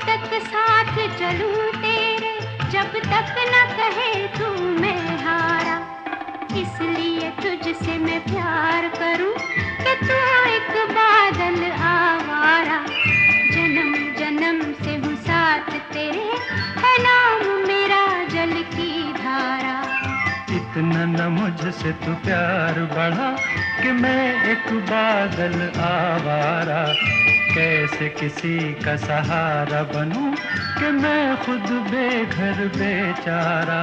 तक साथ चलूं तेरे, जब तक न कहे तू मैं हारा। इसलिए तुझसे मैं प्यार करूं कि तू एक बादल आवारा। जन्म जन्म से हूँ साथ तेरे, है नाम मेरा जल की धारा। इतना न मुझसे तू प्यार बढ़ा कि मैं एक बादल आवारा। कैसे किसी का सहारा बनूं कि मैं खुद बेघर बेचारा।